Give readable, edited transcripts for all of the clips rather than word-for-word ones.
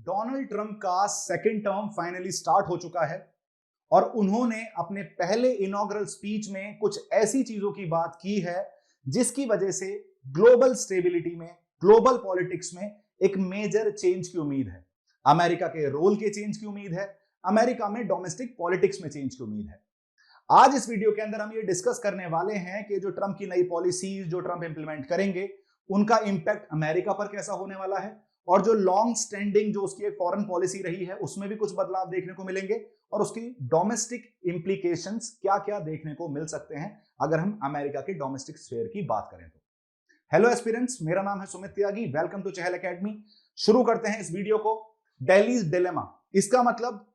Donald Trump का second term finally start हो चुका है और उन्होंने अपने पहले इनॉग्रल स्पीच में कुछ ऐसी चीजों की बात की है जिसकी वजह से ग्लोबल स्टेबिलिटी में, ग्लोबल पॉलिटिक्स में एक मेजर चेंज की उम्मीद है। अमेरिका के रोल के चेंज की उम्मीद है, अमेरिका में डोमेस्टिक पॉलिटिक्स में चेंज की उम्मीद है। आज इस वीडियो के अंदर हम ये डिस्कस करने वाले हैं कि जो ट्रंप की नई पॉलिसीज जो ट्रंप इंप्लीमेंट करेंगे उनका इंपैक्ट अमेरिका पर कैसा होने वाला है और जो लॉन्ग स्टैंडिंग जो उसकी एक फॉरेन पॉलिसी रही है उसमें भी कुछ बदलाव देखने को मिलेंगे और उसकी डोमेस्टिक इंप्लीकेशंस क्या क्या देखने को मिल सकते हैं अगर हम अमेरिका के डोमेस्टिक स्फीयर की बात करें तो। हेलो एस्पिरेंट्स, मेरा नाम है सुमित त्यागी, वेलकम टू चहल एकेडमी। शुरू करते हैं इस वीडियो को। दिल्लीज डिलेमा, इसका मतलब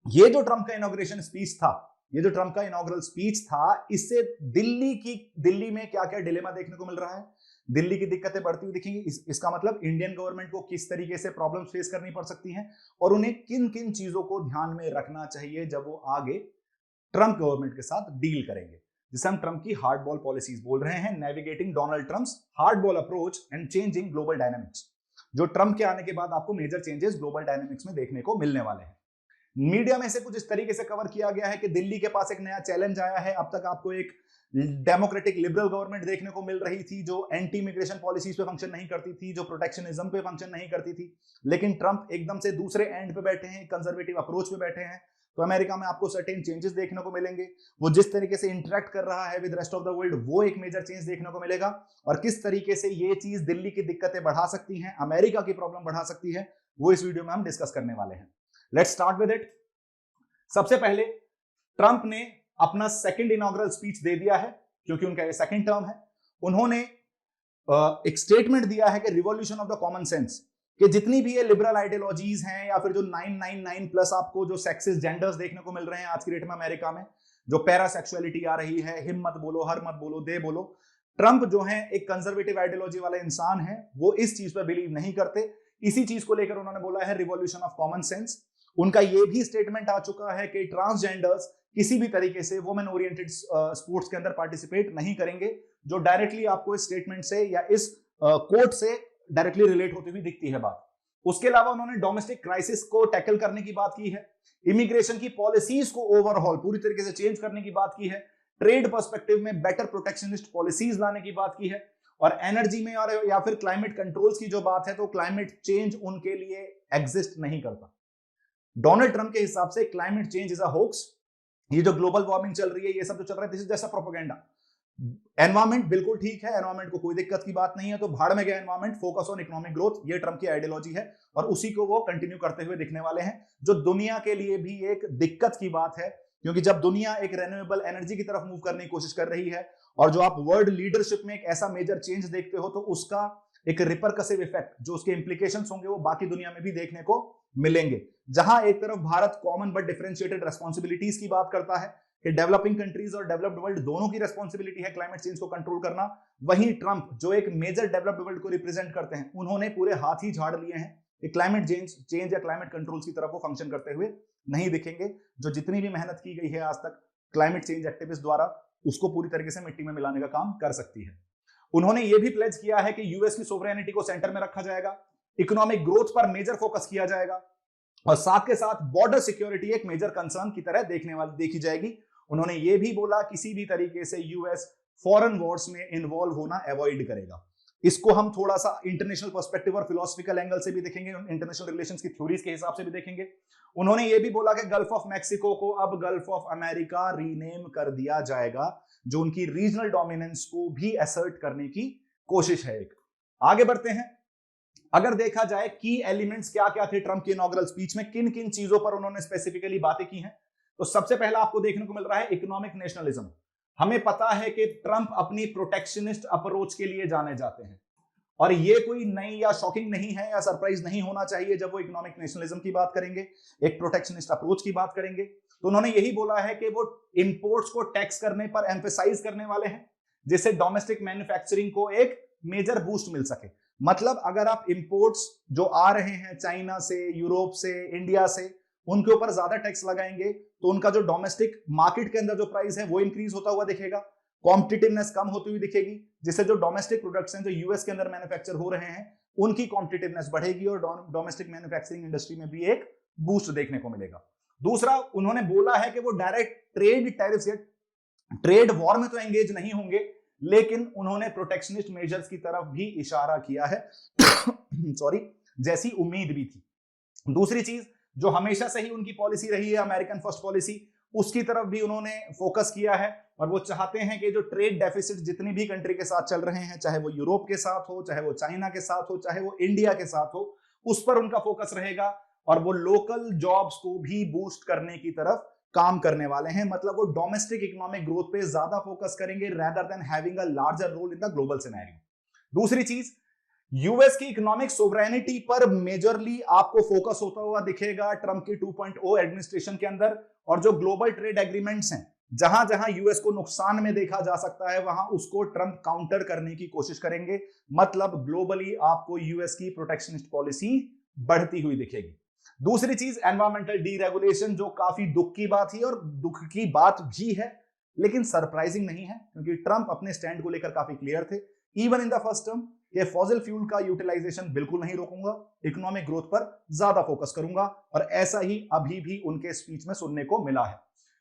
ये जो ट्रंप का इनॉग्रेशन स्पीच था, ये जो ट्रंप का इनॉग्रल स्पीच था, इससे दिल्ली में क्या क्या डिलेमा देखने को मिल रहा है, दिल्ली की दिक्कतें बढ़ती हुई दिखेंगी। इसका मतलब इंडियन गवर्नमेंट को किस तरीके से प्रॉब्लम्स फेस करनी पड़ सकती हैं और उन्हें किन किन चीजों को ध्यान में रखना चाहिए जब वो आगे ट्रंप गवर्नमेंट के साथ डील करेंगे, जिसे हम ट्रंप की हार्ड बॉल पॉलिसीज बोल रहे हैं। Navigating Donald Trump's hard ball approach and changing global dynamics. जो ट्रंप के आने के बाद आपको मेजर चेंजेस ग्लोबल डायनामिक्स में देखने को मिलने वाले हैं। मीडिया में से कुछ इस तरीके से कवर किया गया है कि दिल्ली के पास एक नया चैलेंज आया है। अब तक आपको एक डेमोक्रेटिक लिबरल गवर्नमेंट देखने को मिल रही थी जो एंटी इमिग्रेशन पॉलिसीज पे फंक्शन नहीं करती थी, जो प्रोटेक्शनिज्म पे फंक्शन नहीं करती थी, लेकिन ट्रंप एकदम से दूसरे एंड पे बैठे हैं, कंजर्वेटिव अप्रोच पे बैठे हैं। तो अमेरिका में आपको सर्टेन चेंजेस देखने को मिलेंगे। वो जिस तरीके से इंटरेक्ट कर रहा है with rest of the world, वो एक मेजर चेंज देखने को मिलेगा और किस तरीके से ये चीज दिल्ली की दिक्कतें बढ़ा सकती है, अमेरिका की प्रॉब्लम बढ़ा सकती है, वो इस वीडियो में हम डिस्कस करने वाले हैं। Let's start with it. सबसे पहले ट्रंप ने अपना सेकंड इनॉग्रल स्पीच दे दिया है क्योंकि उनका ये सेकंड टर्म है। उन्होंने एक स्टेटमेंट दिया है कि revolution of the common sense, कि जितनी भी ये लिबरल आइडियोलॉजीज हैं या फिर जो 999 प्लस आपको जो सेक्सिस्ट जेंडर्स देखने को मिल रहे हैं आज की डेट में अमेरिका में, जो पैरासेक्सुअलिटी आ रही है, हिम मत बोलो, हर मत बोलो, दे बोलो, ट्रंप जो है एक कंजर्वेटिव आइडियोलॉजी वाले इंसान है, वो इस चीज पर बिलीव नहीं करते। इसी चीज को लेकर उन्होंने बोला है रिवॉल्यूशन ऑफ कॉमन सेंस। उनका ये भी स्टेटमेंट आ चुका है कि ट्रांसजेंडर्स किसी भी तरीके से वुमेन ओरिएंटेड स्पोर्ट्स के अंदर पार्टिसिपेट नहीं करेंगे, जो डायरेक्टली आपको इस स्टेटमेंट से या इस कोट से डायरेक्टली रिलेट होती हुई दिखती है बात। उसके अलावा उन्होंने डोमेस्टिक क्राइसिस को टैकल करने की बात की है, इमिग्रेशन की पॉलिसीज को ओवरऑल पूरी तरीके से चेंज करने की बात की है, ट्रेड पर्सपेक्टिव में बेटर प्रोटेक्शनिस्ट पॉलिसीज लाने की बात की है और एनर्जी में और या फिर क्लाइमेट कंट्रोल्स की जो बात है, तो क्लाइमेट चेंज उनके लिए एग्जिस्ट नहीं करता। डोनाल्ड ट्रंप के हिसाब से climate change is a hoax. ये जो ग्लोबल वार्मिंग चल रही है, ये सब जो चल रहा है, this is just a propaganda. Environment बिल्कुल ठीक है, एनवायरमेंट को कोई दिक्कत की बात नहीं है, तो भाड़ में गया environment, focus on economic growth, ये ट्रंप की आइडियोलॉजी है और उसी को वो कंटिन्यू करते हुए दिखने वाले हैं, जो दुनिया के लिए भी एक दिक्कत की बात है। क्योंकि जब दुनिया एक रेन्यूएबल एनर्जी की तरफ मूव करने की कोशिश कर रही है और जो आप वर्ल्ड लीडरशिप में एक ऐसा मेजर चेंज देखते हो, तो उसका एक रिपरकसिव इफेक्ट, जो उसके इंप्लीकेशंस होंगे, वो बाकी दुनिया में भी देखने को मिलेंगे। जहां एक तरफ Bharat common but differentiated responsibilities की बात करता है कि डेवलपिंग कंट्रीज और डेवलप्ड वर्ल्ड दोनों की रेस्पॉन्सिबिलिटी है क्लाइमेट चेंज को कंट्रोल करना, वहीं ट्रंप जो एक मेजर डेवलप्ड वर्ल्ड को रिप्रेजेंट करते हैं, उन्होंने पूरे हाथ ही झाड़ लिए हैं कि क्लाइमेट चेंज या क्लाइमेट कंट्रोल्स की तरफ वो फंक्शन करते हुए नहीं दिखेंगे। जो जितनी भी मेहनत की गई है आज तक क्लाइमेट चेंज एक्टिविस्ट द्वारा, उसको पूरी तरीके से मिट्टी में मिलाने का काम कर सकती है। उन्होंने ये भी प्लेज किया है कि यूएस की सोवरेनिटी को सेंटर में रखा जाएगा, इकोनॉमिक ग्रोथ पर मेजर फोकस किया जाएगा और साथ के साथ बॉर्डर सिक्योरिटी एक मेजर कंसर्न की तरह देखी जाएगी। उन्होंने ये भी बोला किसी भी तरीके से यूएस फॉरेन वॉर्स में इन्वॉल्व होना अवॉइड करेगा। इसको हम थोड़ा सा इंटरनेशनल पर्सपेक्टिव और फिलोसफिकल एंगल से भी देखेंगे, इंटरनेशनल रिलेशंस की थ्योरीज के हिसाब से भी देखेंगे। उन्होंने ये भी बोला कि गल्फ ऑफ मैक्सिको को अब गल्फ ऑफ अमेरिका रीनेम कर दिया जाएगा, जो उनकी रीजनल डोमिनेंस को भी असर्ट करने की कोशिश है। एक आगे बढ़ते हैं। अगर देखा जाए की एलिमेंट्स क्या क्या थे ट्रंप की इनॉग्रल स्पीच में, किन किन चीजों पर उन्होंने स्पेसिफिकली बातें की हैं, तो सबसे पहला आपको देखने को मिल रहा है इकोनॉमिक नेशनलिज्म। हमें पता है कि ट्रंप अपनी प्रोटेक्शनिस्ट अप्रोच के लिए जाने जाते हैं और ये कोई नई या शॉकिंग नहीं है या सरप्राइज नहीं होना चाहिए जब वो इकोनॉमिक नेशनलिज्म की बात करेंगे, एक प्रोटेक्शनिस्ट अप्रोच की बात करेंगे। तो उन्होंने यही बोला है कि वो इंपोर्ट्स को टैक्स करने पर एम्फेसाइज करने वाले हैं, जिससे डोमेस्टिक मैन्युफैक्चरिंग को एक मेजर बूस्ट मिल सके। मतलब अगर आप इंपोर्ट्स जो आ रहे हैं चाइना से, यूरोप से, इंडिया से, उनके ऊपर ज्यादा टैक्स लगाएंगे तो उनका जो डोमेस्टिक मार्केट के अंदर जो प्राइस है वो इंक्रीज होता हुआ दिखेगा, कॉम्पिटिटिवनेस कम होती हुई दिखेगी, जिससे जो डोमेस्टिक प्रोडक्ट्स हैं जो यूएस के अंदर मैन्युफैक्चर हो रहे हैं उनकी कॉम्पिटिटिवनेस बढ़ेगी और डोमेस्टिक मैन्युफैक्चरिंग इंडस्ट्री में भी एक बूस्ट देखने को मिलेगा। दूसरा, उन्होंने बोला है कि वो डायरेक्ट ट्रेड टैरिफ या ट्रेड वॉर में तो एंगेज नहीं होंगे, लेकिन उन्होंने प्रोटेक्शनिस्ट मेजर्स की तरफ भी इशारा किया है सॉरी, जैसी उम्मीद भी थी। दूसरी चीज जो हमेशा से ही उनकी पॉलिसी रही है, अमेरिकन फर्स्ट पॉलिसी, उसकी तरफ भी उन्होंने फोकस किया है और वो चाहते हैं कि जो ट्रेड डेफिसिट जितनी भी कंट्री के साथ चल रहे हैं, चाहे वो यूरोप के साथ हो, चाहे वो चाइना के साथ हो, चाहे वो इंडिया के साथ हो, उस पर उनका फोकस रहेगा और वो लोकल जॉब्स को भी बूस्ट करने की तरफ काम करने वाले हैं। मतलब वो डोमेस्टिक इकोनॉमिक ग्रोथ पे ज्यादा फोकस करेंगे rather than having a larger role in the global scenario. दूसरी चीज, यूएस की इकोनॉमिक सोवरेनिटी पर मेजरली आपको फोकस होता हुआ दिखेगा ट्रंप की 2.0 एडमिनिस्ट्रेशन के अंदर, और जो ग्लोबल ट्रेड एग्रीमेंट्स हैं, जहां जहां यूएस को नुकसान में देखा जा सकता है वहां उसको ट्रंप काउंटर करने की कोशिश करेंगे। मतलब ग्लोबली आपको यूएस की प्रोटेक्शनिस्ट पॉलिसी बढ़ती हुई दिखेगी। दूसरी चीज, एनवायरमेंटल डीरेगुलेशन, जो काफी दुख की बात ही और दुख की बात भी है, लेकिन सरप्राइजिंग नहीं है क्योंकि ट्रंप अपने स्टैंड को लेकर काफी क्लियर थे even in the first term कि फॉसिल फ्यूल का यूटिलाइजेशन बिल्कुल नहीं रोकूंगा, इकोनॉमिक ग्रोथ पर ज्यादा फोकस करूंगा, और ऐसा ही अभी भी उनके स्पीच में सुनने को मिला है।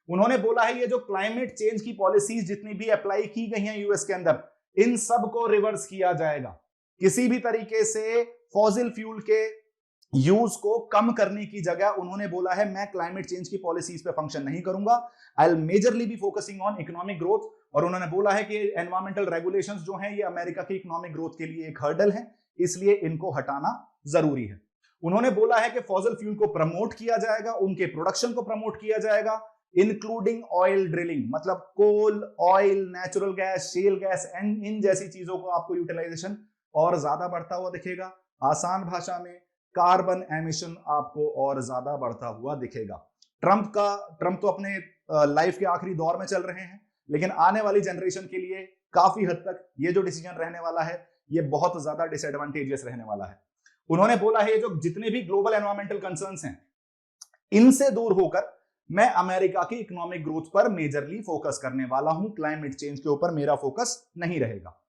उन्होंने बोला है ये जो क्लाइमेट चेंज की पॉलिसीज जितनी भी अप्लाई की गई हैं यूएस के अंदर, इन सब को रिवर्स किया जाएगा। किसी भी तरीके से फॉसिल फ्यूल के यूज को कम करने की जगह उन्होंने बोला है मैं क्लाइमेट चेंज की पॉलिसीज पे फंक्शन नहीं करूंगा, I will majorly be focusing on economic growth. और उन्होंने बोला है कि एनवायरमेंटल रेगुलेशंस जो हैं ये अमेरिका की इकोनॉमिक ग्रोथ के लिए एक हर्डल है, इसलिए इनको हटाना जरूरी है। उन्होंने बोला है कि फॉसिल फ्यूल को प्रमोट किया जाएगा, उनके प्रोडक्शन को प्रमोट किया जाएगा, इंक्लूडिंग ऑयल ड्रिलिंग, मतलब coal, oil, natural gas, shale gas and इन जैसी चीजों को आपको यूटिलाइजेशन और ज्यादा बढ़ता हुआ दिखेगा। आसान भाषा में कार्बन एमिशन आपको और ज्यादा बढ़ता हुआ दिखेगा। ट्रंप तो अपने लाइफ के आखिरी दौर में चल रहे हैं, लेकिन आने वाली जनरेशन के लिए काफी हद तक ये जो डिसीजन रहने वाला है ये बहुत ज्यादा डिसएडवांटेजियस रहने वाला है। उन्होंने बोला है जो जितने भी ग्लोबल एनवायरमेंटल कंसर्न्स हैं इनसे दूर होकर मैं अमेरिका की इकोनॉमिक ग्रोथ पर मेजरली फोकस करने वाला हूं, क्लाइमेट चेंज के ऊपर मेरा फोकस नहीं रहेगा।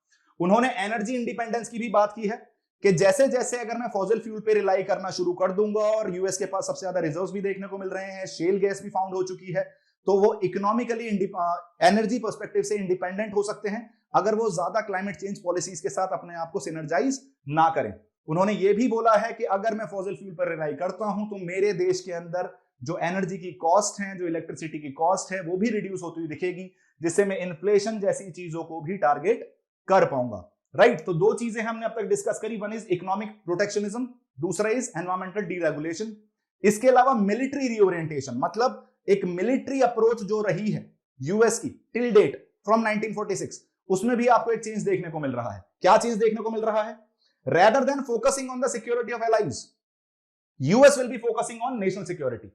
उन्होंने एनर्जी इंडिपेंडेंस की भी बात की है कि जैसे जैसे अगर मैं फॉसिल फ्यूल पे रिलाई करना शुरू कर दूंगा और यूएस के पास सबसे ज्यादा रिजर्व्स भी देखने को मिल रहे हैं, शेल गैस भी फाउंड हो चुकी है, तो वो इकोनॉमिकली एनर्जी पर्सपेक्टिव से इंडिपेंडेंट हो सकते हैं अगर वो ज्यादा क्लाइमेट चेंज पॉलिसीज के साथ अपने आप को सिनर्जाइज ना करें। उन्होंने ये भी बोला है कि अगर मैं फॉसिल फ्यूल पर रिलाई करता हूं तो मेरे देश के अंदर जो एनर्जी की कॉस्ट है, जो इलेक्ट्रिसिटी की कॉस्ट है, वो भी रिड्यूस होती हुई दिखेगी, जिससे मैं इन्फ्लेशन जैसी चीजों को भी टारगेट कर पाऊंगा। राइट, तो दो चीजें हमने अब तक डिस्कस करी, वन इज इकोनॉमिक प्रोटेक्शनिज्म, दूसरा इज एनवायरमेंटल डीरेगुलेशन। इसके अलावा मिलिट्री रीओरिएंटेशन, मतलब एक मिलिट्री अप्रोच जो रही है यूएस की टिल डेट फ्रॉम 1946, उसमें भी आपको एक चेंज देखने को मिल रहा है। क्या चेंज देखने को मिल रहा है? Rather than focusing on the security of allies, US will be focusing on national security.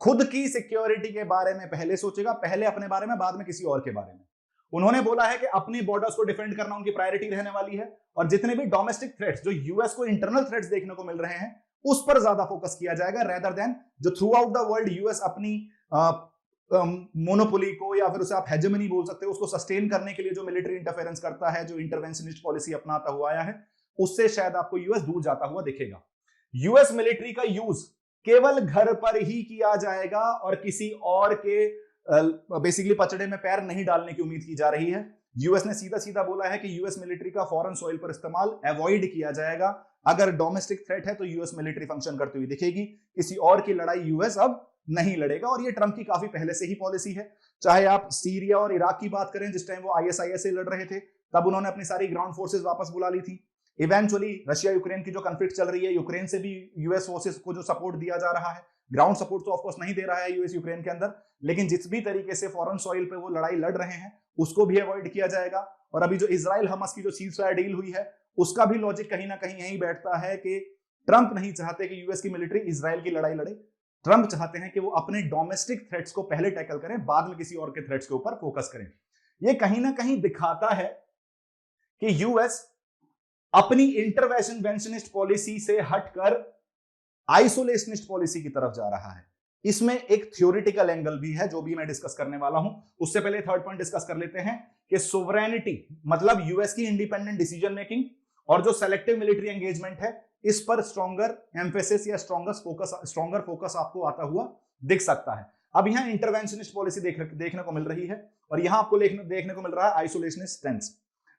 खुद की सिक्योरिटी के बारे में पहले सोचेगा, पहले अपने बारे में, बाद में किसी और के बारे में। उन्होंने बोला है कि अपने बॉर्डर्स को डिफेंड करना उनकी प्रायोरिटी रहने वाली है, और जितने भी डोमेस्टिक थ्रेट्स जो यूएस को इंटरनल थ्रेट्स देखने को मिल रहे हैं उस पर ज्यादा फोकस किया जाएगा, रेदर देन जो through out the world US अपनी मोनोपोली को, या फिर उसे आप हेजेमनी बोल सकते हो, उसको सस्टेन करने के लिए जो मिलिट्री इंटरफेरेंस करता है, जो इंटरवेंशनिस्ट पॉलिसी अपनाता हुआ आया है, उससे शायद आपको यूएस दूर जाता हुआ दिखेगा। यूएस मिलिट्री का यूज केवल घर पर ही किया जाएगा और किसी और के बेसिकली पचड़े में पैर नहीं डालने की उम्मीद की जा रही है। यूएस ने सीधा सीधा बोला है कि यूएस मिलिट्री का फॉरेन सॉइल पर इस्तेमाल अवॉइड किया जाएगा। अगर डोमेस्टिक थ्रेट है तो यूएस मिलिट्री फंक्शन करती हुई दिखेगी, किसी और की लड़ाई यूएस अब नहीं लड़ेगा, और ये ट्रंप की काफी पहले से ही पॉलिसी है। चाहे आप सीरिया और इराक की बात करें, जिस टाइम वो आईएसआईएस से लड़ रहे थे तब उन्होंने अपनी सारी ग्राउंड फोर्सेस वापस बुला ली थी। इवेंचुअली रशिया यूक्रेन की जो कॉन्फ्लिक्ट चल रही है, यूक्रेन से भी यूएस फोर्सेस को जो सपोर्ट दिया जा रहा है, ग्राउंड सपोर्ट तो ऑफ कोर्स नहीं दे रहा है यूएस यूक्रेन के अंदर, लेकिन जिस भी तरीके से फॉरेन सॉइल पे वो लड़ाई लड़ रहे हैं उसको भी अवॉइड किया जाएगा। और अभी जो इजराइल हमास की जो सीज़फायर डील हुई है उसका भी लॉजिक कहीं ना कहीं यही बैठता है कि ट्रंप नहीं चाहते कि यूएस की मिलिट्री इजराइल की लड़ाई लड़े। ट्रंप चाहते हैं कि वो अपने डोमेस्टिक थ्रेट्स को पहले टैकल करें, बाद में किसी और के थ्रेट्स के ऊपर फोकस करें। ये कहीं ना कहीं दिखाता है कि यूएस अपनी इंटरवेंशनिस्ट पॉलिसी से हटकर आइसोलेशनिस्ट पॉलिसी की तरफ जा रहा है। इसमें एक थ्योरेटिकल एंगल भी है जो भी मैं डिस्कस करने वाला हूं। उससे पहले थर्ड पॉइंट डिस्कस कर लेते हैं कि सोवरेनिटी, मतलब यूएस की इंडिपेंडेंट डिसीजन मेकिंग और जो सेलेक्टिव मिलिट्री एंगेजमेंट है इस पर स्ट्रॉन्गर एम्फेसिस या स्ट्रॉन्गर फोकस आपको आता हुआ दिख सकता है। अब यहां इंटरवेंशनिस्ट पॉलिसी देखने को मिल रही है और यहां आपको देखने को मिल रहा है आइसोलेशनिस्ट स्टैंस।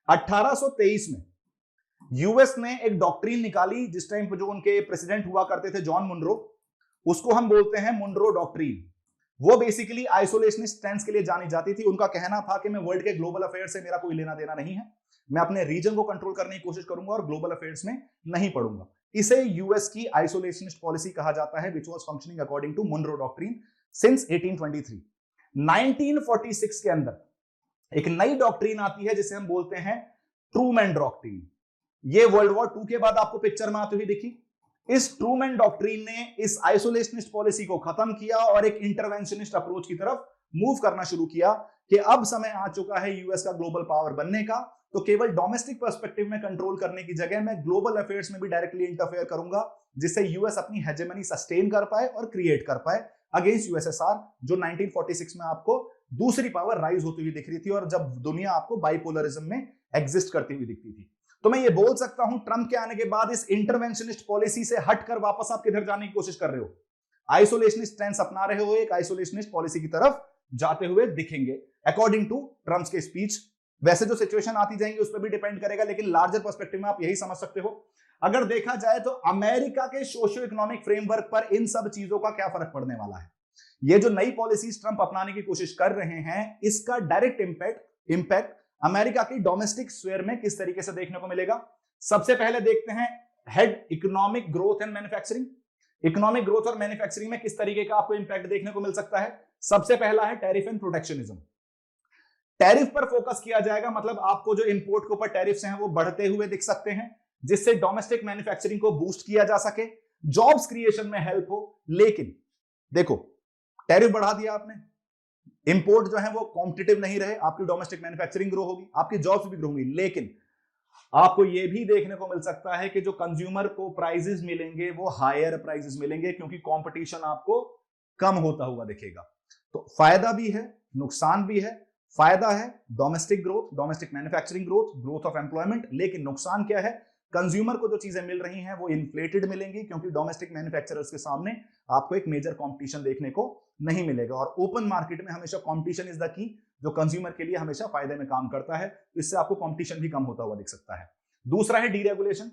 1823 में यूएस ने एक डॉक्ट्रिन निकाली, जिस टाइम पर जो उनके प्रेसिडेंट हुआ करते थे जॉन मुनरो, उसको हम बोलते हैं मुनरो डॉक्ट्रिन। वो बेसिकली आइसोलेशनिस्ट स्टैंस के लिए जानी जाती थी। उनका कहना था कि मैं वर्ल्ड के ग्लोबल अफेयर से मेरा कोई लेना देना नहीं है, मैं अपने रीजन को कंट्रोल करने की कोशिश करूंगा और ग्लोबल अफेयर्स में नहीं पढ़ूंगा। इसे यूएस की आइसोलेशनिस्ट पॉलिसी कहा जाता है, which was functioning according to Monroe doctrine since 1823। 1946 के अंदर एक नई डॉक्ट्रिन आती है जिसे हम बोलते हैं ट्रूमैन डॉक्ट्रिन। ये वर्ल्ड वॉर 2 के बाद आपको पिक्चर में आती हुई दिखी। इस ट्रूमैन डॉक्ट्रिन ने इस आइसोलेशनिस्ट पॉलिसी को खत्म किया और एक इंटरवेंशनिस्ट अप्रोच की तरफ मूव करना शुरू किया कि अब समय आ चुका है यूएस का ग्लोबल पावर बनने का, तो केवल डोमेस्टिक पर्सपेक्टिव में कंट्रोल करने की जगह मैं ग्लोबल अफेयर्स में भी डायरेक्टली इंटरफेयर करूंगा, जिससे यूएस अपनी हेजेमनी सस्टेन कर पाए और क्रिएट कर पाए अगेंस्ट यूएसएसआर, जो 1946 में आपको दूसरी पावर राइज होती हुई दिख रही थी और जब दुनिया आपको बाइपोलरिज्म में एग्जिस्ट करती हुई दिखती थी। तो मैं ये बोल सकता हूं ट्रंप के आने के बाद इस इंटरवेंशनिस्ट पॉलिसी से हटकर वापस आप किधर जाने की कोशिश कर रहे हो? आइसोलेशनिस्ट स्टैंस अपना रहे हो, एक आइसोलेशनिस्ट पॉलिसी की तरफ जाते हुए दिखेंगे अकॉर्डिंग टू ट्रम्प के स्पीच। वैसे जो सिचुएशन आती जाएंगी उस पर भी डिपेंड करेगा, लेकिन लार्जर पर्सपेक्टिव में आप यही समझ सकते हो। अगर देखा जाए तो अमेरिका के सोशियो इकोनॉमिक फ्रेमवर्क पर इन सब चीजों का क्या फर्क पड़ने वाला है? ये जो नई पॉलिसीज ट्रंप अपनाने की कोशिश कर रहे हैं, इसका डायरेक्ट इंपैक्ट अमेरिका की डोमेस्टिक स्फीयर में किस तरीके से देखने को मिलेगा? सबसे पहले देखते हैं head economic growth and manufacturing. Economic growth और मैन्युफैक्चरिंग में किस तरीके का आपको इंपैक्ट देखने को मिल सकता है? सबसे पहला है टैरिफ एंड प्रोटेक्शनिज्म। टैरिफ पर फोकस किया जाएगा, मतलब आपको जो इंपोर्ट के ऊपर टैरिफ्स हैं वो बढ़ते हुए दिख सकते हैं, जिससे डोमेस्टिक मैन्युफैक्चरिंग को बूस्ट किया जा सके, जॉब्स क्रिएशन में हेल्प हो। लेकिन देखो, टैरिफ बढ़ा दिया आपने, इंपोर्ट जो है वो कॉम्पिटिटिव नहीं रहे, आपकी डोमेस्टिक मैन्युफैक्चरिंग ग्रो होगी, आपकी जॉब्स भी ग्रो होंगी, लेकिन आपको ये भी देखने को मिल सकता है कि जो कंज्यूमर को प्राइसेस मिलेंगे वो हायर प्राइसेस मिलेंगे, क्योंकि कंपटीशन आपको कम होता हुआ दिखेगा। तो फायदा भी है, नुकसान भी है। फायदा है domestic growth, domestic manufacturing growth, growth of employment, लेकिन नुकसान क्या है? कंज्यूमर को जो चीजें मिल रही हैं वो इन्फ्लेटेड मिलेंगी, क्योंकि डोमेस्टिक मैन्युफैक्चरर्स के सामने आपको एक मेजर कंपटीशन देखने को नहीं मिलेगा। और ओपन मार्केट में हमेशा कंपटीशन इज द की, जो कंज्यूमर के लिए हमेशा फायदे में काम करता है। इससे आपको कंपटीशन भी कम होता हुआ दिख सकता है। दूसरा है डीरेगुलेशन।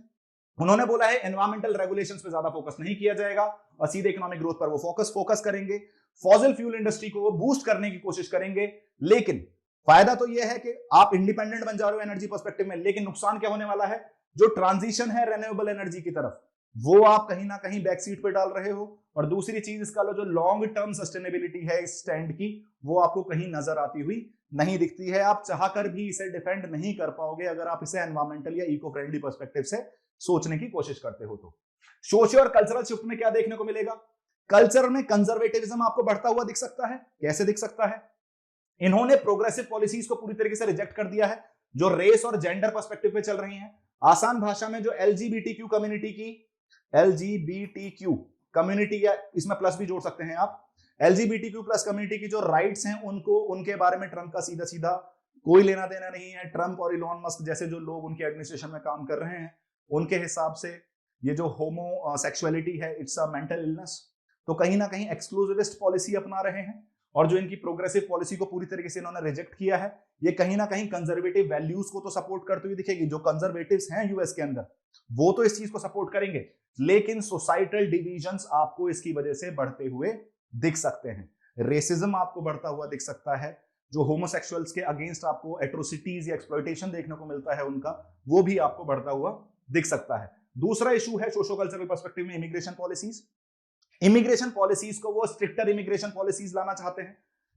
उन्होंने बोला है एनवायरमेंटल रेगुलेशंस पे ज्यादा फोकस नहीं किया जाएगा और सीधे इकोनॉमिक ग्रोथ पर वो फोकस करेंगे। फॉसिल फ्यूल इंडस्ट्री को वो बूस्ट करने की कोशिश करेंगे, लेकिन फायदा तो ये है कि आप इंडिपेंडेंट बन जा रहे हो एनर्जी पर्सपेक्टिव में, लेकिन नुकसान क्या होने वाला है? जो ट्रांजिशन है रेन्यूएबल एनर्जी की तरफ, वो आप कहीं ना कहीं बैक सीट पे डाल रहे हो। और दूसरी चीज, इसका जो लॉन्ग टर्म सस्टेनेबिलिटी है इस स्टैंड की, वो आपको कहीं नजर आती हुई नहीं दिखती है। आप चाहकर भी इसे डिफेंड नहीं कर पाओगे अगर आप इसे एनवायरमेंटल या इको फ्रेंडली पर्सपेक्टिव से सोचने की कोशिश करते हो। तो सोशियो और कल्चरल शिफ्ट में क्या देखने को मिलेगा? कल्चर में कंजर्वेटिविज्म आपको बढ़ता हुआ दिख सकता है। कैसे दिख सकता है? इन्होंने प्रोग्रेसिव पॉलिसीज को पूरी तरीके से रिजेक्ट कर दिया है, जो रेस और जेंडर पर्सपेक्टिव पे चल रही हैं। आसान भाषा में जो एलजीबीटीक्यू कम्युनिटी, या इसमें प्लस भी जोड़ सकते हैं आप, एलजीबीटीक्यू प्लस कम्युनिटी की जो राइट्स हैं उनको, उनके बारे में ट्रंप का सीधा सीधा कोई लेना देना नहीं है। ट्रंप और इलॉन मस्क जैसे जो लोग उनके एडमिनिस्ट्रेशन में काम कर रहे हैं, उनके हिसाब से ये जो होमोसेक्सुअलिटी है इट्स अ मेंटल इलनेस। तो कहीं ना कहीं एक्सक्लूसिविस्ट पॉलिसी अपना रहे हैं, और जो इनकी प्रोग्रेसिव पॉलिसी को पूरी तरीके से इन्होंने रिजेक्ट किया है, ये कहीं ना कहीं कंजर्वेटिव वैल्यूज को तो सपोर्ट करती हुई दिखेगी। जो कंजर्वेटिव्स हैं यूएस के अंदर, वो तो इस चीज को सपोर्ट करेंगे, लेकिन सोसाइटल डिविजन्स आपको इसकी वजह से बढ़ते हुए दिख सकते हैं। रेसिज्म आपको बढ़ता हुआ दिख सकता है। जो होमोसेक्सुअल्स के अगेंस्ट आपको एट्रोसिटीज या एक्सप्लॉयटेशन देखने को मिलता है उनका, वो भी आपको बढ़ता हुआ दिख सकता है। दूसरा इशू है सोशो कल्चरल पर्सपेक्टिव में इमिग्रेशन पॉलिसीज। इमिग्रेशन पॉलिसीज को वो स्ट्रिक्टर इमिग्रेशन पॉलिसीज लाना चाहते हैं,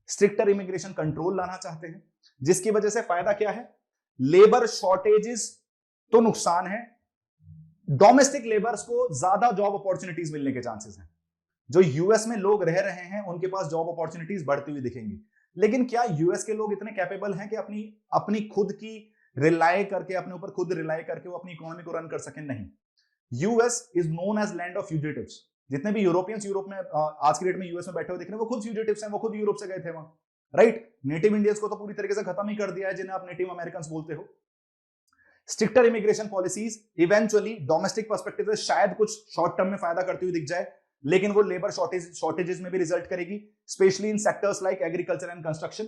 स्ट्रिक्टर इमिग्रेशन कंट्रोल लाना चाहते हैं, जिसकी वजह से फायदा क्या है? लेबर शॉर्टेजेस तो नुकसान है, डोमेस्टिक लेबर्स को ज्यादा जॉब अपॉर्चुनिटीज मिलने के चांसेस हैं। जो यूएस में लोग रह रहे हैं उनके पास जॉब अपॉर्चुनिटीज बढ़ती हुई दिखेंगी, लेकिन क्या यूएस के लोग इतने कैपेबल हैं कि अपनी खुद की रिलाय करके, अपने ऊपर खुद रिलाय करके वो अपनी इकोनॉमी को रन कर सकें? नहीं। US is known as land of fugitives. जितने भी यूरोपियंस यूरोप में आज की डेट में यूएस में बैठे हुए दिख रहे हैं, वो खुद फ्यूजिटिव्स हैं, वो खुद यूरोप से गए थे वहां, राइट? नेटिव इंडियंस को तो पूरी तरीके से खत्म ही कर दिया है, जिन्हें आप नेटिव अमेरिकन बोलते हो। Stricter immigration policies eventually domestic perspective से शायद कुछ शॉर्ट टर्म में फायदा करती हुई दिख जाए, लेकिन वो लेबर शॉर्टेजेस में भी रिजल्ट करेगी, specially in sectors like agriculture and construction.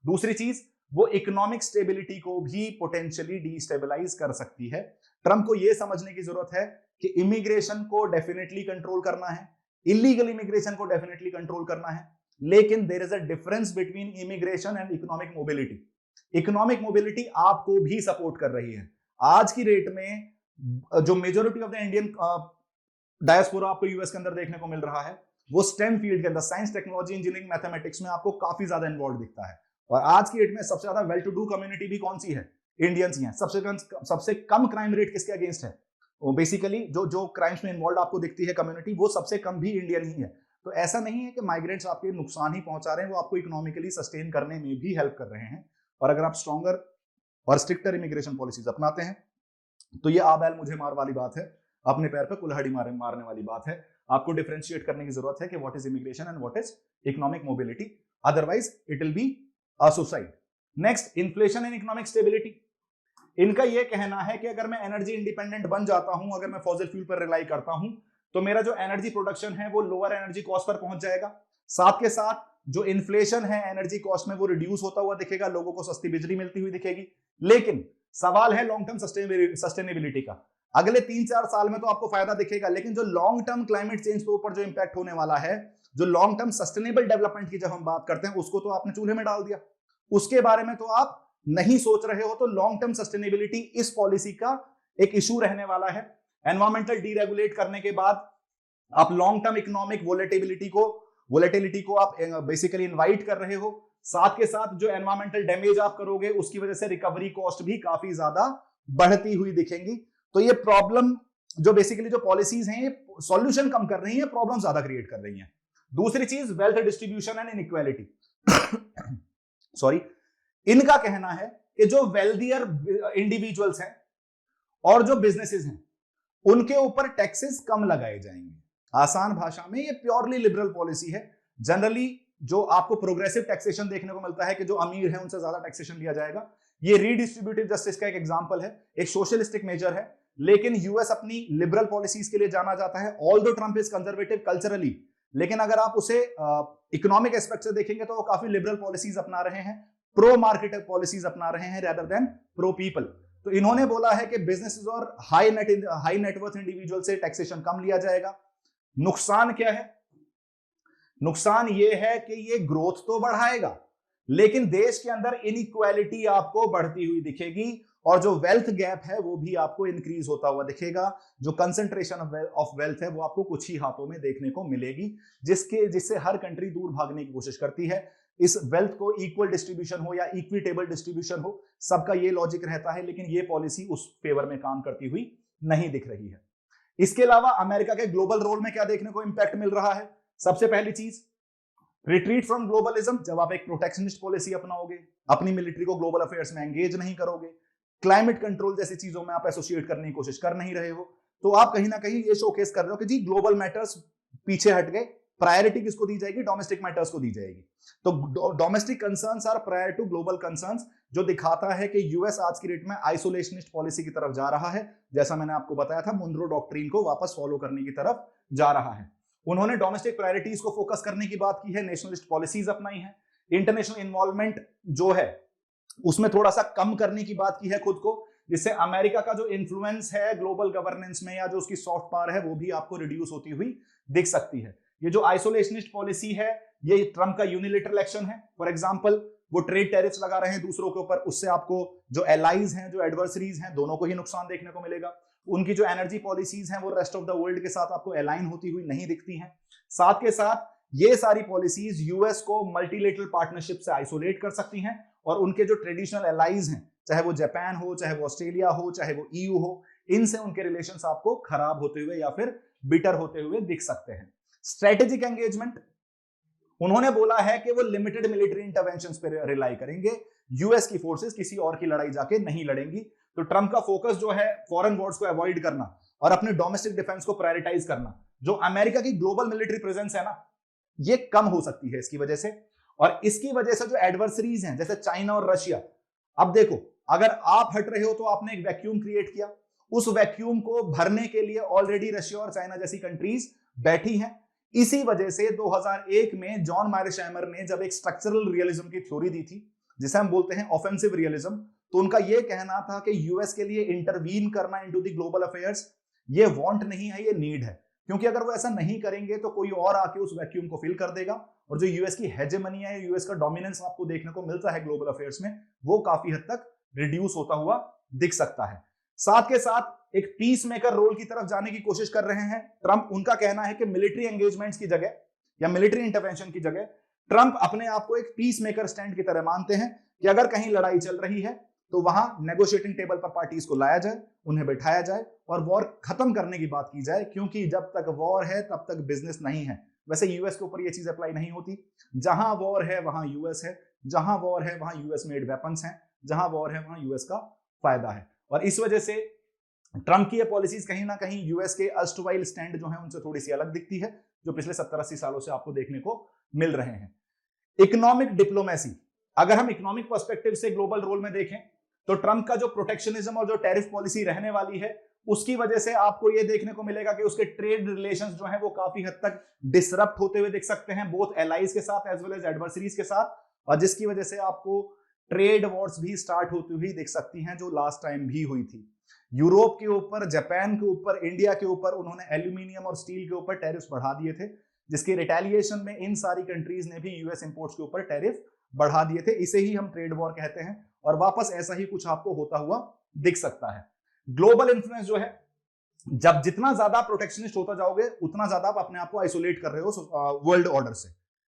दूसरी चीज, वो इकोनॉमिक स्टेबिलिटी को भी पोटेंशियली डिस्टेबलाइज कर सकती है। ट्रंप को यह समझने की जरूरत है कि इमिग्रेशन को डेफिनेटली कंट्रोल करना है, इलीगल इमिग्रेशन को डेफिनेटली कंट्रोल करना है, लेकिन there is a difference between immigration and economic mobility. Economic mobility आपको भी सपोर्ट कर रही है। आज की रेट में जो majority of the Indian diaspora आपको यूएस के अंदर देखने को मिल रहा है, वो स्टेम फील्ड के अंदर साइंस, टेक्नोलॉजी, इंजीनियरिंग, मैथमेटिक्स में आपको काफी ज्यादा इन्वॉल्व दिखता है। और आज की डेट में सबसे ज्यादा वेल टू डू कम्युनिटी भी कौन सी है? इंडियंस ही हैं। सबसे कम क्राइम रेट किसके अगेंस्ट है? वो बेसिकली जो क्राइम्स में इन्वॉल्व आपको दिखती है कम्युनिटी, वो सबसे कम भी इंडियन ही है। तो ऐसा नहीं है कि माइग्रेंट्स आपके नुकसान ही पहुंचा रहे हैं, वो आपको इकोनॉमिकली सस्टेन करने में भी हेल्प कर रहे हैं। और अगर आप स्ट्रॉन्गर और स्ट्रिक्टर इमिग्रेशन पॉलिसीज अपनाते हैं तो ये आ बैल मुझे मार वाली बात है, अपने पैर पे कुल्हाड़ी मारने वाली बात है। आपको डिफरेंशिएट करने की जरूरत है कि what is immigration and what is economic mobility, otherwise it will be a suicide. Next, inflation and economic stability. इनका यह कहना है कि अगर मैं एनर्जी इंडिपेंडेंट बन जाता हूं, अगर मैं फॉसिल फ्यूल पर रिलाई करता हूं, तो मेरा जो एनर्जी प्रोडक्शन है वो लोअर एनर्जी कॉस्ट पर पहुंच जाएगा। साथ के साथ जो इन्फ्लेशन है एनर्जी कॉस्ट में वो रिड्यूस होता हुआ दिखेगा, लोगों को सस्ती बिजली मिलती हुई दिखेगी। लेकिन सवाल है लॉन्ग टर्म सस्टेनेबिलिटी का। अगले 3-4 साल में तो आपको फायदा दिखेगा, लेकिन जो लॉन्ग टर्म क्लाइमेट चेंज के ऊपर जो इंपैक्ट होने वाला है, जो लॉन्ग टर्म सस्टेनेबल डेवलपमेंट की जब हम बात करते हैं, उसको तो आपने चूल्हे में डाल दिया, उसके बारे में तो आप नहीं सोच रहे हो। तो लॉन्ग टर्म सस्टेनेबिलिटी इस पॉलिसी का एक इशू रहने वाला है। एनवायरमेंटल डीरेगुलेट करने के बाद आप लॉन्ग टर्म इकोनॉमिक वोलेटिलिटी को आप बेसिकली इनवाइट कर रहे हो। साथ के साथ जो एनवायरमेंटल डैमेज आप करोगे, उसकी वजह से रिकवरी कॉस्ट भी काफी ज्यादा बढ़ती हुई दिखेंगी। तो ये प्रॉब्लम जो बेसिकली जो पॉलिसीज हैं, ये सॉल्यूशन कम कर रही है, प्रॉब्लम ज्यादा क्रिएट कर रही है। दूसरी चीज, wealth distribution and inequality. Sorry, इनका कहना है कि जो वेल्दियर इंडिविजुअल्स हैं और जो बिजनेसेस हैं, उनके ऊपर टैक्सेस कम लगाए जाएंगे। आसान भाषा में ये प्योरली लिबरल पॉलिसी है। जनरली जो आपको प्रोग्रेसिव टैक्सेशन देखने को मिलता है कि जो अमीर है उनसे ज्यादा टैक्सेशन लिया जाएगा। ये रीडिस्ट्रीब्यूटिव जस्टिस का एक एग्जांपल है, एक सोशलिस्टिक मेजर है। लेकिन यूएस अपनी लिबरल पॉलिसीज के लिए जाना जाता है, although Trump is conservative culturally, लेकिन अगर आप उसे इकोनॉमिक एस्पेक्ट से देखेंगे तो वो काफी लिबरल पॉलिसीज अपना रहे हैं, प्रो मार्केट पॉलिसीज अपना रहे हैं रेदर देन प्रो पीपल। तो इन्होंने बोला है कि बिजनेसेस और हाई नेटवर्थ इंडिविजुअल से टैक्सेशन कम लिया जाएगा। नुकसान क्या है? नुकसान यह है कि ये ग्रोथ तो बढ़ाएगा, लेकिन देश के अंदर इनइक्वालिटी आपको बढ़ती हुई दिखेगी और जो वेल्थ गैप है वो भी आपको इंक्रीज होता हुआ दिखेगा। जो कंसंट्रेशन ऑफ वेल्थ है वो आपको कुछ ही हाथों में देखने को मिलेगी, जिससे हर कंट्री दूर भागने की कोशिश करती है। इस वेल्थ को इक्वल डिस्ट्रीब्यूशन हो या इक्विटेबल डिस्ट्रीब्यूशन हो, सबका ये लॉजिक रहता है, लेकिन ये पॉलिसी उस फेवर में काम करती हुई नहीं दिख रही है। इसके अलावा अमेरिका के ग्लोबल रोल में क्या देखने को इंपैक्ट मिल रहा है? सबसे पहली चीज, रिट्रीट फ्रॉम ग्लोबलिज्म। जब आप एक प्रोटेक्शनिस्ट पॉलिसी अपनाओगे, अपनी मिलिट्री को ग्लोबल अफेयर्स में एंगेज नहीं करोगे, क्लाइमेट कंट्रोल जैसी चीजों में आप एसोसिएट करने की कोशिश कर नहीं रहे हो, तो आप कहीं ना कहीं ये शोकेस कर रहे हो कि जी ग्लोबल मैटर्स पीछे हट गए, प्रायोरिटी किसको दी जाएगी? डोमेस्टिक मैटर्स को दी जाएगी। तो domestic concerns are prior to global concerns, जो दिखाता है कि यूएस आज की डेट में आइसोलेशनिस्ट पॉलिसी की तरफ जा रहा है। जैसा मैंने आपको बताया था, मुनरो डॉक्ट्रिन को वापस फॉलो करने की तरफ जा रहा है। उन्होंने डोमेस्टिक प्रायोरिटीज को फोकस करने की बात की है, नेशनलिस्ट पॉलिसीज अपनाई है, इंटरनेशनल इन्वॉल्वमेंट जो है उसमें थोड़ा सा कम करने की बात की है खुद को, जिससे अमेरिका का जो इन्फ्लुएंस है ग्लोबल गवर्नेंस में या जो उसकी सॉफ्ट पावर है वो भी आपको रिड्यूस होती हुई दिख सकती है। ये जो आइसोलेशनिस्ट पॉलिसी है, ये ट्रंप का यूनिलेटरल एक्शन है। फॉर एग्जांपल, वो ट्रेड टैरिफ्स लगा रहे हैं दूसरों के ऊपर, उससे आपको जो एलाइज हैं, जो एडवर्सरीज हैं, दोनों को ही नुकसान देखने को मिलेगा। उनकी जो एनर्जी पॉलिसीज हैं वो रेस्ट ऑफ द वर्ल्ड के साथ आपको अलाइन होती हुई नहीं दिखती हैं। साथ के साथ ये सारी पॉलिसीज यूएस को मल्टीलेटरल पार्टनरशिप से आइसोलेट कर सकती हैं और उनके जो ट्रेडिशनल एलाइज हैं, चाहे वो जापान हो, चाहे वो ऑस्ट्रेलिया हो, चाहे वो ईयू हो, इनसे उनके रिलेशंस आपको खराब होते हुए या फिर बिटर होते हुए दिख सकते हैं। स्ट्रेटेजिक एंगेजमेंट, उन्होंने बोला है कि वो लिमिटेड मिलिट्री इंटरवेंशंस पे रिलाई करेंगे, यूएस की फोर्सेस किसी और की लड़ाई जाके नहीं लड़ेंगी। तो ट्रंप का फोकस जो है फॉरेन वॉर्स को अवॉइड करना और अपने डोमेस्टिक डिफेंस को प्रायोरिटाइज करना। जो अमेरिका की ग्लोबल मिलिट्री प्रेजेंस है ना, ये कम हो सकती है इसकी वजह से। और इसकी वजह से जो एडवर्सरीज हैं जैसे चाइना और रशिया, अब देखो अगर आप हट रहे हो तो आपने एक वैक्यूम क्रिएट किया, उस वैक्यूम को भरने के लिए ऑलरेडी रशिया और चाइना जैसी कंट्रीज बैठी हैं। इसी वजह से 2001 में जॉन मायरशैमर ने जब एक स्ट्रक्चरल रियलिज्म की थ्योरी दी थी, जिसे हम बोलते हैं ऑफेंसिव रियलिज्म, तो उनका यह कहना था कि यूएस के लिए इंटरवीन करना इनटू द ग्लोबल अफेयर्स ये वांट नहीं है, ये नीड है, क्योंकि अगर वो ऐसा नहीं करेंगे तो कोई और आके उस वैक्यूम को फिल कर देगा और जो यूएस की हेजेमनी है, यूएस का डोमिनेंस आपको देखने को मिलता है ग्लोबल अफेयर्स में, वो काफी हद तक रिड्यूस होता हुआ दिख सकता है। साथ के साथ एक पीस मेकर रोल की तरफ जाने की कोशिश कर रहे हैं ट्रंप। उनका कहना है कि मिलिट्री एंगेजमेंट्स की जगह या मिलिट्री इंटरवेंशन की जगह ट्रंप अपने आप को एक पीस मेकर स्टैंड की तरह मानते हैं कि अगर कहीं लड़ाई चल रही है तो वहां नेगोशिएटिंग टेबल पर पार्टीज को लाया जाए, उन्हें बैठाया जाए और वॉर खत्म करने की बात की जाए, क्योंकि जब तक वॉर है तब तक बिजनेस नहीं है। वैसे यूएस के ऊपर ये चीज अप्लाई नहीं होती, जहां वॉर है वहां यूएस है, जहां वॉर है वहां यूएस मेड वेपन्स हैं, जहां वॉर है वहां यूएस का फायदा है। और इस वजह से ट्रंप की ये पॉलिसीज कहीं ना कहीं यूएस के अर्स्टवाइल स्टैंड जो है उनसे थोड़ी सी अलग दिखती है, जो पिछले 70-80 सालों से आपको देखने को मिल रहे हैं। इकोनॉमिक डिप्लोमेसी, अगर हम इकोनॉमिक पर्सपेक्टिव से ग्लोबल रोल में देखें तो ट्रंप का जो प्रोटेक्शनिज्म और जो टैरिफ पॉलिसी रहने वाली है, उसकी वजह से आपको यह देखने को मिलेगा कि उसके ट्रेड रिलेशंस जो हैं वो काफी हद तक डिसरप्ट होते हुए दिख सकते हैं, बोथ एलाइज के साथ एज वेल एज एडवर्सरीज के साथ, और जिसकी वजह से आपको ट्रेड वॉर्स भी स्टार्ट होती हुई दिख सकती हैं, जो लास्ट टाइम भी हुई थी। यूरोप के ऊपर, जापान के ऊपर, इंडिया के ऊपर उन्होंने एल्यूमिनियम और स्टील के ऊपर टैरिफ्स बढ़ा दिए थे, जिसके रिटेलिएशन में इन सारी कंट्रीज ने भी यूएस इंपोर्ट्स के ऊपर टैरिफ बढ़ा दिए थे। इसे ही हम ट्रेड वॉर कहते हैं और वापस ऐसा ही कुछ आपको होता हुआ दिख सकता है। ग्लोबल इन्फ्लुएंस जो है, जब जितना ज्यादा प्रोटेक्शनिस्ट होता जाओगे उतना ज्यादा आप अपने आप को आइसोलेट कर रहे हो वर्ल्ड ऑर्डर से।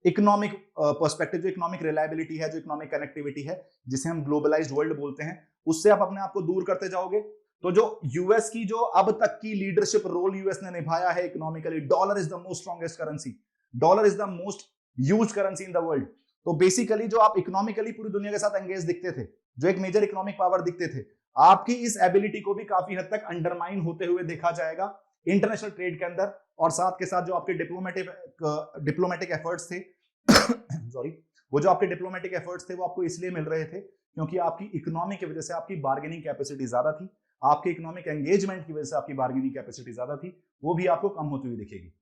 इकोनॉमिक पर्सपेक्टिव, जो इकोनॉमिक रिलायबिलिटी है, जो इकोनॉमिक कनेक्टिविटी है, जिसे हम ग्लोबलाइज्ड वर्ल्ड बोलते हैं, उससे आप अपने आप को दूर करते जाओगे तो जो यूएस की जो अब तक की लीडरशिप रोल यूएस ने निभाया है economically, dollar is the most strongest currency, dollar is the most used currency in the world. तो बेसिकली जो आप इकोनॉमिकली पूरी दुनिया के साथ एंगेज दिखते थे, जो एक मेजर इकोनॉमिक पावर दिखते थे, आपकी इस एबिलिटी को भी काफी हद तक अंडरमाइन होते हुए देखा जाएगा इंटरनेशनल ट्रेड के अंदर। और साथ के साथ जो आपके डिप्लोमेटिक एफर्ट्स थे सॉरी, वो जो आपके डिप्लोमेटिक एफर्ट्स थे वो आपको इसलिए मिल रहे थे क्योंकि आपकी इकोनॉमी की वजह से आपकी बार्गेनिंग कैपेसिटी ज्यादा थी, आपके इकोनॉमिक एंगेजमेंट की वजह से आपकी बार्गेनिंग कैपेसिटी ज्यादा थी, वो भी आपको कम होती हुई दिखेगी।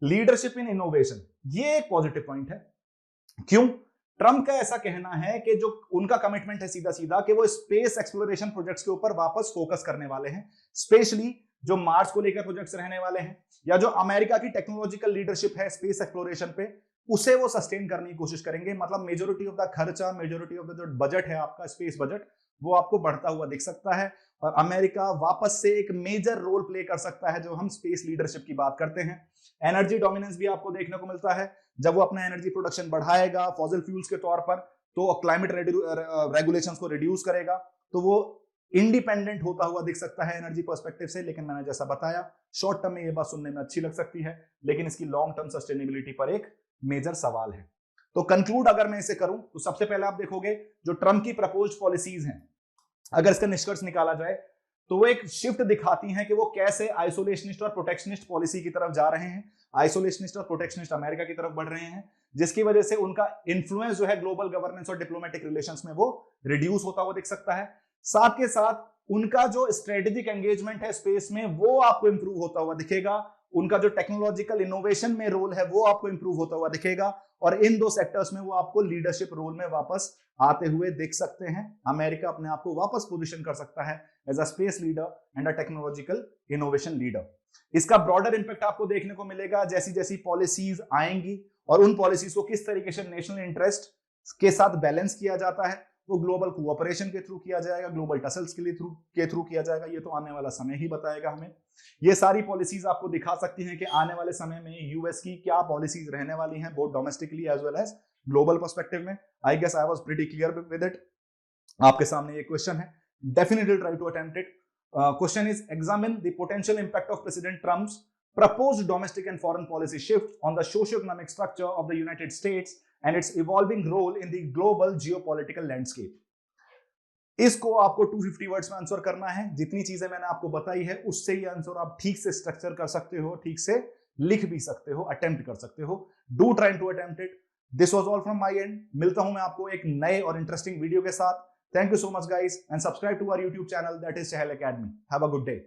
लीडरशिप इन इनोवेशन, ये एक पॉजिटिव पॉइंट है। क्यों? ट्रंप का ऐसा कहना है कि जो उनका कमिटमेंट है सीधा सीधा कि वो स्पेस एक्सप्लोरेशन प्रोजेक्ट्स के ऊपर वापस फोकस करने वाले हैं, स्पेशली जो मार्स को लेकर प्रोजेक्ट्स रहने वाले हैं, या जो अमेरिका की टेक्नोलॉजिकल लीडरशिप है स्पेस एक्सप्लोरेशन पे, उसे वो सस्टेन करने की कोशिश करेंगे। मतलब मेजोरिटी ऑफ द खर्चा, मेजोरिटी ऑफ द जो बजट है आपका स्पेस बजट, वो आपको बढ़ता हुआ दिख सकता है और अमेरिका वापस से एक मेजर रोल प्ले कर सकता है जो हम स्पेस लीडरशिप की बात करते हैं। एनर्जी डोमिनेंस भी आपको देखने को मिलता है, जब वो अपना एनर्जी प्रोडक्शन बढ़ाएगा फॉसिल फ्यूल्स के तौर पर, तो क्लाइमेट रेगुलेशंस को रिड्यूस करेगा, तो वो इंडिपेंडेंट होता हुआ दिख सकता है एनर्जी पर्सपेक्टिव से। लेकिन मैंने जैसा बताया, शॉर्ट टर्म में ये बात सुनने में अच्छी लग सकती है, लेकिन इसकी लॉन्ग टर्म सस्टेनेबिलिटी पर एक मेजर सवाल है। तो कंक्लूड अगर मैं इसे करूं तो सबसे पहले आप देखोगे जो ट्रंप की प्रपोज्ड पॉलिसीज हैं, अगर इसका निष्कर्ष निकाला जाए तो वो एक शिफ्ट दिखाती हैं कि वो कैसे आइसोलेशनिस्ट और प्रोटेक्शनिस्ट पॉलिसी की तरफ जा रहे हैं। आइसोलेशनिस्ट और प्रोटेक्शनिस्ट अमेरिका की तरफ बढ़ रहे हैं, जिसकी वजह से उनका इन्फ्लुएंस जो है ग्लोबल गवर्नेंस और डिप्लोमेटिक रिलेशंस में वो रिड्यूस होता हुआ दिख सकता है। साथ के साथ उनका जो स्ट्रेटेजिक एंगेजमेंट है स्पेस में, वो आपको इंप्रूव होता हुआ दिखेगा। उनका जो टेक्नोलॉजिकल इनोवेशन में रोल है वो आपको इंप्रूव होता हुआ दिखेगा, और इन दो सेक्टर्स में वो आपको लीडरशिप रोल में वापस आते हुए देख सकते हैं। अमेरिका अपने आप को वापस पोजीशन कर सकता है as a space leader and a technological innovation leader. इसका ब्रॉडर इंपैक्ट आपको देखने को मिलेगा जैसी जैसी पॉलिसीज आएंगी, और उन पॉलिसीज को किस तरीके से नेशनल इंटरेस्ट के साथ बैलेंस किया जाता है, वो ग्लोबल कोऑपरेशन के थ्रू किया जाएगा, ग्लोबल टसल्स के थ्रू किया जाएगा। ये तो आने वाला समय ही बताएगा हमें। ये सारी पॉलिसीज आपको दिखा सकती हैं कि आने वाले समय में यूएस की क्या पॉलिसीज रहने वाली हैं, both domestically as well as global perspective में। I guess I was pretty clear with it. आपके सामने ये क्वेश्चन है, definitely try to attempt it. Question is examine the potential impact of President Trump's proposed domestic and foreign policy shift on the socio-economic structure of the United States and its evolving role in the global geopolitical landscape. इसको आपको 250 words में answer करना है। जितनी चीजें मैंने आपको बताई है उससे ये आंसर आप ठीक से स्ट्रक्चर कर सकते हो, ठीक से लिख भी सकते हो, अटेम्प्ट कर सकते हो। Do try to attempt it. This was all from my end. मिलता हूं मैं आपको एक नए और इंटरेस्टिंग वीडियो के साथ। Thank you so much, guys, and subscribe to our YouTube channel, that is Chahal Academy. Have a good day.